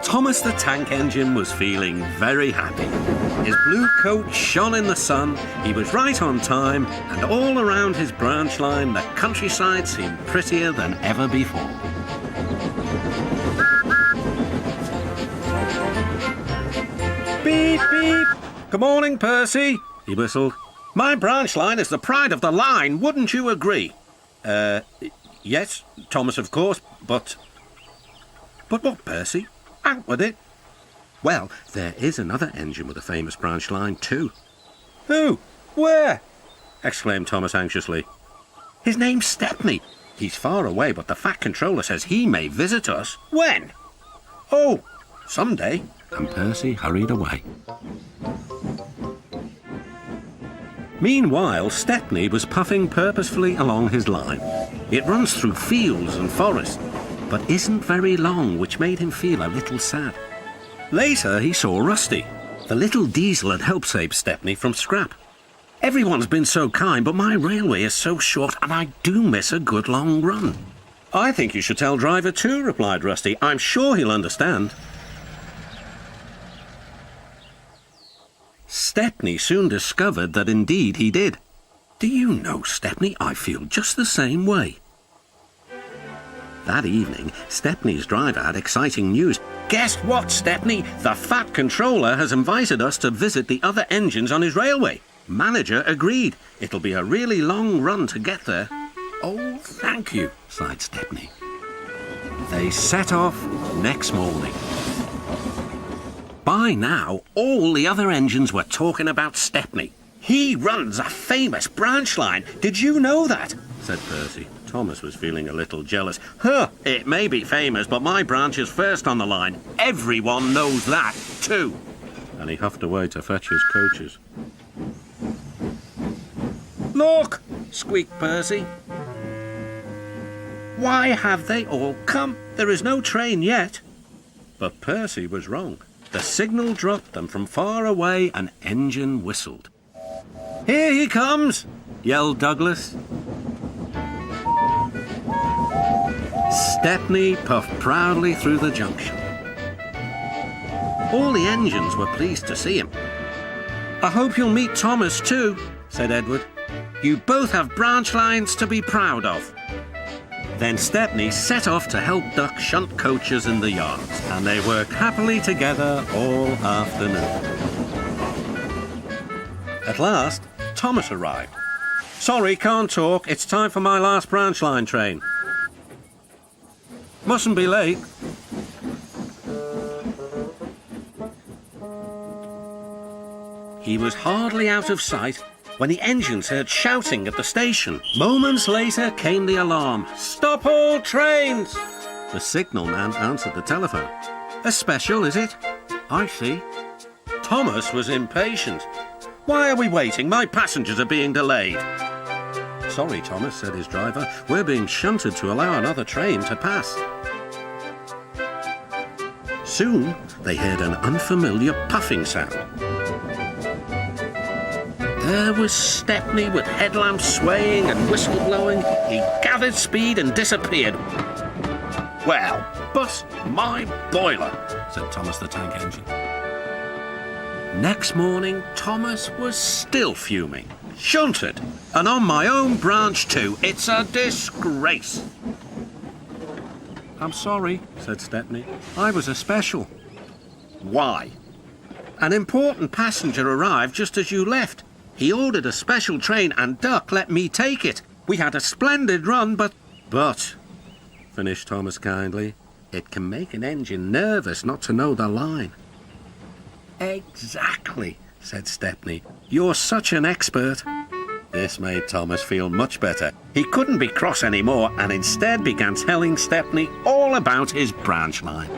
Thomas the Tank Engine was feeling very happy. His blue coat shone in the sun, he was right on time, and all around his branch line the countryside seemed prettier than ever before. Beep, beep. Good morning, Percy, he whistled. My branch line is the pride of the line, wouldn't you agree? Yes, Thomas, of course, but... But what, Percy? Out with it. Well, there is another engine with a famous branch line too. Who? Where? Exclaimed Thomas anxiously. His name's Stepney. He's far away, but the Fat Controller says he may visit us. When? Oh, someday. And Percy hurried away. Meanwhile, Stepney was puffing purposefully along his line. It runs through fields and forests, but isn't very long, which made him feel a little sad. Later, he saw Rusty. The little diesel had helped save Stepney from scrap. Everyone's been so kind, but my railway is so short, and I do miss a good long run. I think you should tell Driver too, replied Rusty. I'm sure he'll understand. Stepney soon discovered that indeed he did. Do you know, Stepney, I feel just the same way. That evening, Stepney's driver had exciting news. Guess what, Stepney? The Fat Controller has invited us to visit the other engines on his railway. Manager agreed. It'll be a really long run to get there. Oh, thank you, sighed Stepney. They set off next morning. By now, all the other engines were talking about Stepney. He runs a famous branch line. Did you know that? Said Percy. Thomas was feeling a little jealous. It may be famous, but my branch is first on the line. Everyone knows that, too. And he huffed away to fetch his coaches. Look, squeaked Percy. Why have they all come? There is no train yet. But Percy was wrong. The signal dropped, and from far away an engine whistled. Here he comes, yelled Douglas. Stepney puffed proudly through the junction. All the engines were pleased to see him. I hope you'll meet Thomas too, said Edward. You both have branch lines to be proud of. Then Stepney set off to help Duck shunt coaches in the yards, and they worked happily together all afternoon. At last, Thomas arrived. Sorry, can't talk. It's time for my last branch line train. Mustn't be late. He was hardly out of sight when the engines heard shouting at the station. Moments later came the alarm. Stop all trains! The signalman answered the telephone. A special, is it? I see. Thomas was impatient. Why are we waiting? My passengers are being delayed. Sorry, Thomas, said his driver. We're being shunted to allow another train to pass. Soon, they heard an unfamiliar puffing sound. There was Stepney with headlamps swaying and whistle blowing. He gathered speed and disappeared. Well, bust my boiler, said Thomas the Tank Engine. Next morning, Thomas was still fuming. Shunted, and on my own branch too. It's a disgrace. I'm sorry, said Stepney. I was a special. Why? An important passenger arrived just as you left. He ordered a special train and Duck let me take it. We had a splendid run, but, finished Thomas kindly, it can make an engine nervous not to know the line. Exactly, said Stepney. You're such an expert. This made Thomas feel much better. He couldn't be cross anymore and instead began telling Stepney all about his branch line.